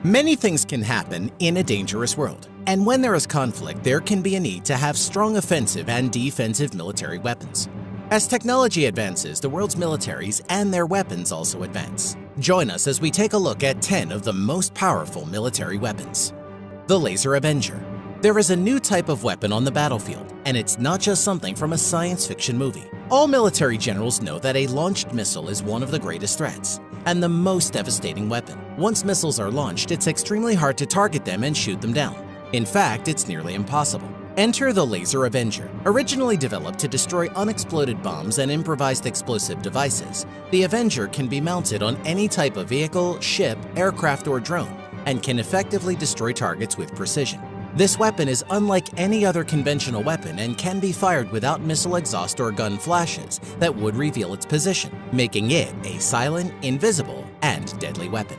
Many things can happen in a dangerous world, and when there is conflict, there can be a need to have strong offensive and defensive military weapons. As technology advances, the world's militaries and their weapons also advance. Join us as we take a look at 10 of the most powerful military weapons. The Laser Avenger. There is a new type of weapon on the battlefield, and it's not just something from a science fiction movie. All military generals know that a launched missile is one of the greatest threats and the most devastating weapon. Once missiles are launched, it's extremely hard to target them and shoot them down. In fact, it's nearly impossible. Enter the Laser Avenger. Originally developed to destroy unexploded bombs and improvised explosive devices, the Avenger can be mounted on any type of vehicle, ship, aircraft, or drone, and can effectively destroy targets with precision. This weapon is unlike any other conventional weapon and can be fired without missile exhaust or gun flashes that would reveal its position, making it a silent, invisible, and deadly weapon.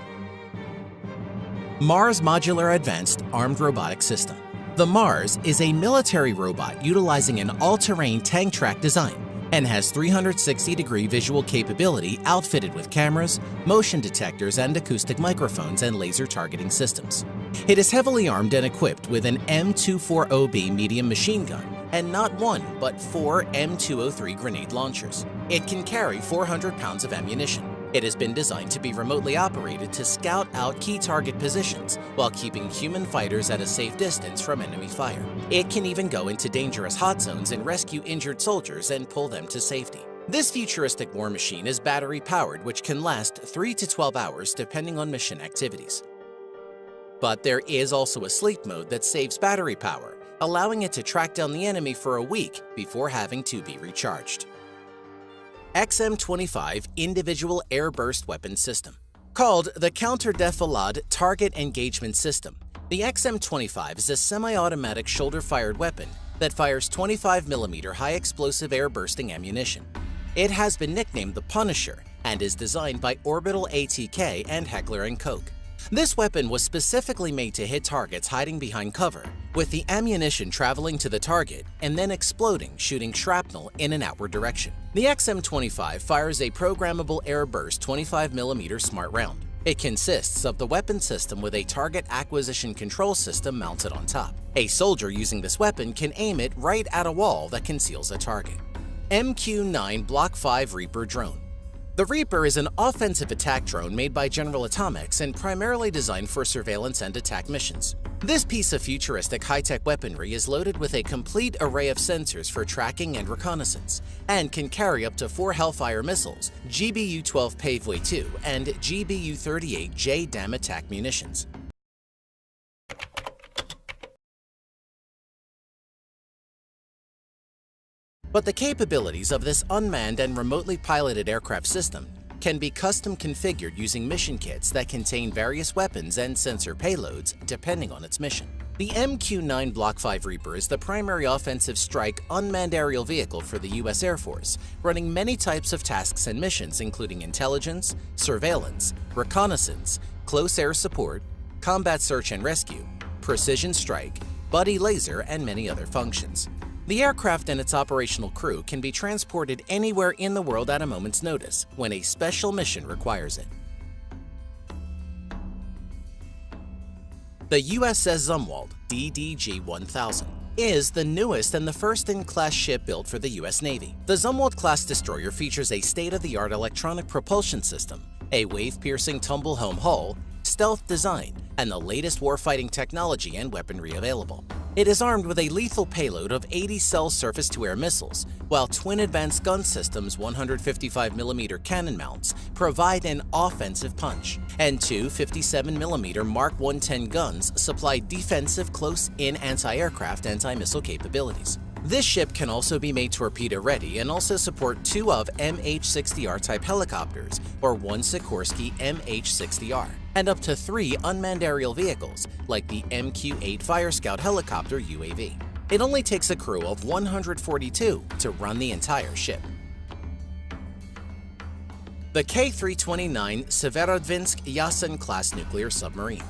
MAARS Modular Advanced Armed Robotic System. The MAARS is a military robot utilizing an all-terrain tank track design and has 360-degree visual capability outfitted with cameras, motion detectors, and acoustic microphones and laser targeting systems. It is heavily armed and equipped with an M240B medium machine gun and not one, but 4 M203 grenade launchers. It can carry 400 pounds of ammunition. It has been designed to be remotely operated to scout out key target positions while keeping human fighters at a safe distance from enemy fire. It can even go into dangerous hot zones and rescue injured soldiers and pull them to safety. This futuristic war machine is battery-powered, which can last 3 to 12 hours depending on mission activities. But there is also a sleep mode that saves battery power, allowing it to track down the enemy for a week before having to be recharged. XM-25 Individual Airburst Weapon System. Called the Counter-Defilade Target Engagement System, the XM-25 is a semi-automatic shoulder-fired weapon that fires 25mm high-explosive air-bursting ammunition. It has been nicknamed the Punisher and is designed by Orbital ATK and Heckler and Koch. This weapon was specifically made to hit targets hiding behind cover, with the ammunition traveling to the target and then exploding, shooting shrapnel in an outward direction. The XM-25 fires a programmable air-burst 25mm smart round. It consists of the weapon system with a target acquisition control system mounted on top. A soldier using this weapon can aim it right at a wall that conceals a target. MQ-9 Block 5 Reaper Drone. The Reaper is an offensive attack drone made by General Atomics and primarily designed for surveillance and attack missions. This piece of futuristic high-tech weaponry is loaded with a complete array of sensors for tracking and reconnaissance, and can carry up to 4 Hellfire missiles, GBU-12 Paveway 2, and GBU-38 JDAM attack munitions. But the capabilities of this unmanned and remotely piloted aircraft system can be custom configured using mission kits that contain various weapons and sensor payloads depending on its mission. The MQ-9 Block 5 Reaper is the primary offensive strike unmanned aerial vehicle for the U.S. Air Force, running many types of tasks and missions including intelligence, surveillance, reconnaissance, close air support, combat search and rescue, precision strike, buddy laser, and many other functions. The aircraft and its operational crew can be transported anywhere in the world at a moment's notice when a special mission requires it. The USS Zumwalt DDG-1000 is the newest and the first-in-class ship built for the U.S. Navy. The Zumwalt-class destroyer features a state-of-the-art electronic propulsion system, a wave-piercing tumblehome hull, stealth design, and the latest warfighting technology and weaponry available. It is armed with a lethal payload of 80 cell surface-to-air missiles, while twin advanced gun systems 155mm cannon mounts provide an offensive punch, and two 57mm Mark 110 guns supply defensive close-in anti-aircraft anti-missile capabilities. This ship can also be made torpedo-ready and also support 2 of MH-60R type helicopters, or 1 Sikorsky MH-60R, and up to 3 unmanned aerial vehicles, like the MQ-8 Fire Scout helicopter UAV. It only takes a crew of 142 to run the entire ship. The K-329 Severodvinsk Yasen class nuclear submarine.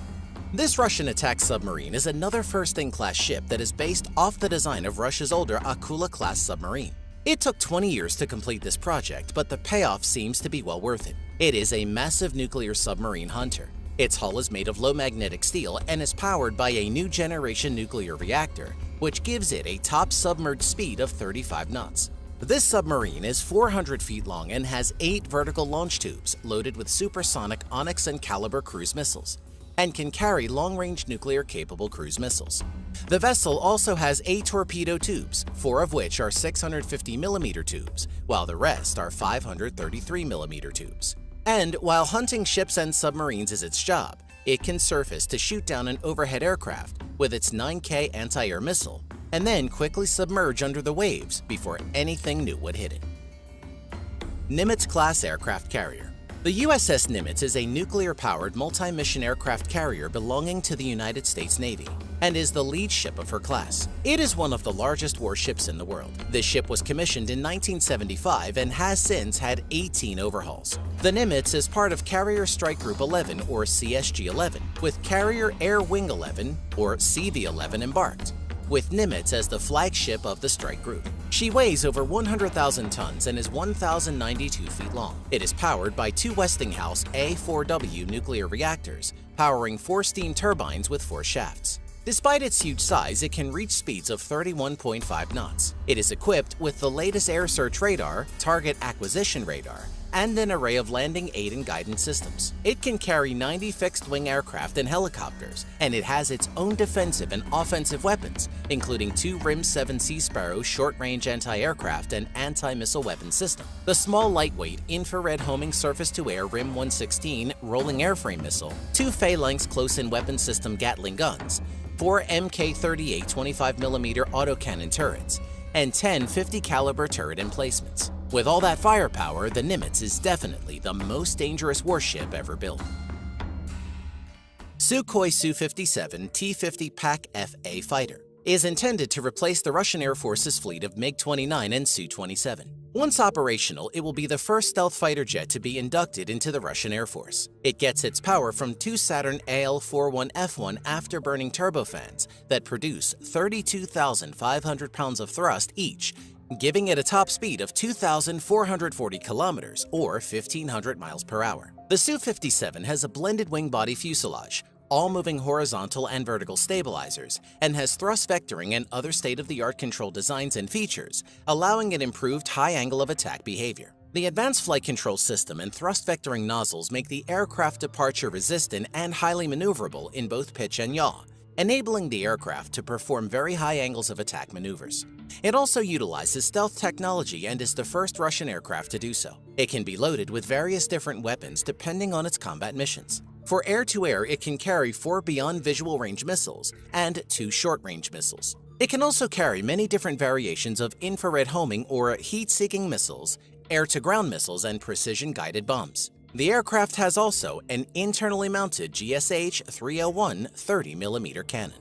This Russian attack submarine is another first-in-class ship that is based off the design of Russia's older Akula-class submarine. It took 20 years to complete this project, but the payoff seems to be well worth it. It is a massive nuclear submarine hunter. Its hull is made of low magnetic steel and is powered by a new generation nuclear reactor, which gives it a top submerged speed of 35 knots. This submarine is 400 feet long and has 8 vertical launch tubes loaded with supersonic Onyx and Caliber cruise missiles, and can carry long-range nuclear-capable cruise missiles. The vessel also has 8 torpedo tubes, 4 of which are 650mm tubes, while the rest are 533mm tubes. And while hunting ships and submarines is its job, it can surface to shoot down an overhead aircraft with its 9K anti-air missile, and then quickly submerge under the waves before anything new would hit it. NIMITZ CLASS AIRCRAFT CARRIER. The USS Nimitz is a nuclear-powered multi-mission aircraft carrier belonging to the United States Navy and is the lead ship of her class. It is one of the largest warships in the world. This ship was commissioned in 1975 and has since had 18 overhauls. The Nimitz is part of Carrier Strike Group 11 or CSG-11, with Carrier Air Wing 11 or CV-11 embarked, with Nimitz as the flagship of the strike group. She weighs over 100,000 tons and is 1,092 feet long. It is powered by 2 Westinghouse A4W nuclear reactors, powering 4 steam turbines with 4 shafts. Despite its huge size, it can reach speeds of 31.5 knots. It is equipped with the latest air search radar, target acquisition radar, and an array of landing aid and guidance systems. It can carry 90 fixed-wing aircraft and helicopters, and it has its own defensive and offensive weapons, including 2 RIM-7 Sea Sparrow short-range anti-aircraft and anti-missile weapon system, the small lightweight infrared homing surface-to-air RIM-116 rolling airframe missile, 2 Phalanx close-in weapon system Gatling guns, 4 Mk38 25mm autocannon turrets, and 10 50 caliber turret emplacements. With all that firepower, the Nimitz is definitely the most dangerous warship ever built. Sukhoi Su-27 T-50 PAK-FA fighter is intended to replace the Russian Air Force's fleet of MiG-29 and Su-27. Once operational, it will be the first stealth fighter jet to be inducted into the Russian Air Force. It gets its power from 2 Saturn AL-41F1 afterburning turbofans that produce 32,500 pounds of thrust each, giving it a top speed of 2,440 kilometers or 1,500 miles per hour. The Su-57 has a blended wing-body fuselage, all moving horizontal and vertical stabilizers, and has thrust vectoring and other state-of-the-art control designs and features, allowing it improved high angle of attack behavior. The advanced flight control system and thrust vectoring nozzles make the aircraft departure resistant and highly maneuverable in both pitch and yaw, enabling the aircraft to perform very high angles of attack maneuvers. It also utilizes stealth technology and is the first Russian aircraft to do so. It can be loaded with various different weapons depending on its combat missions. For air-to-air, it can carry 4 beyond visual range missiles and 2 short-range missiles. It can also carry many different variations of infrared homing or heat-seeking missiles, air-to-ground missiles, and precision-guided bombs. The aircraft has also an internally mounted GSH-301 30mm cannon.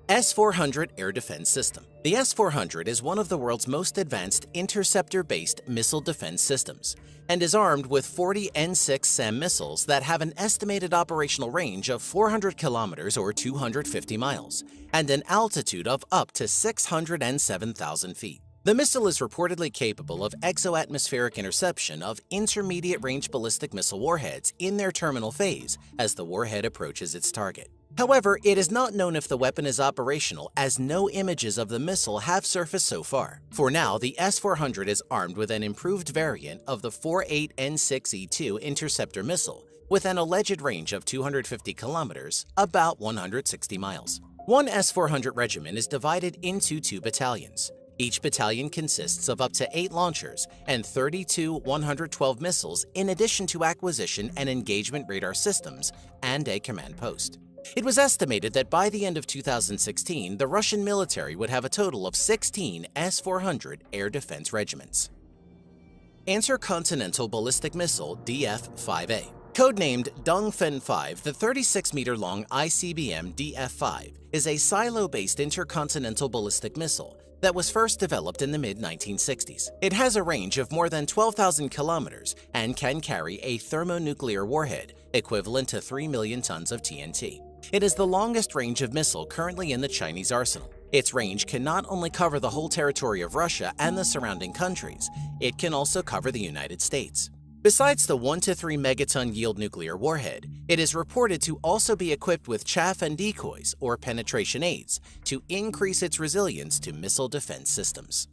S-400 Air Defense System. The S-400 is one of the world's most advanced interceptor-based missile defense systems and is armed with 40 N6 SAM missiles that have an estimated operational range of 400 kilometers or 250 miles and an altitude of up to 607,000 feet. The missile is reportedly capable of exoatmospheric interception of intermediate-range ballistic missile warheads in their terminal phase as the warhead approaches its target. However, it is not known if the weapon is operational, as no images of the missile have surfaced so far. For now, the S-400 is armed with an improved variant of the 48 N6E2 interceptor missile, with an alleged range of 250 kilometers, about 160 miles. One S-400 regiment is divided into 2 battalions. Each battalion consists of up to 8 launchers and 32 112 missiles, in addition to acquisition and engagement radar systems and a command post. It was estimated that by the end of 2016, the Russian military would have a total of 16 S-400 air defense regiments. Intercontinental Ballistic Missile DF-5A. Codenamed Dong Feng-5, the 36-meter-long ICBM DF-5 is a silo-based intercontinental ballistic missile that was first developed in the mid-1960s. It has a range of more than 12,000 kilometers and can carry a thermonuclear warhead equivalent to 3 million tons of TNT. It is the longest range of missile currently in the Chinese arsenal. Its range can not only cover the whole territory of Russia and the surrounding countries, it can also cover the United States. Besides the 1 to 3 megaton yield nuclear warhead, it is reported to also be equipped with chaff and decoys or penetration aids to increase its resilience to missile defense systems.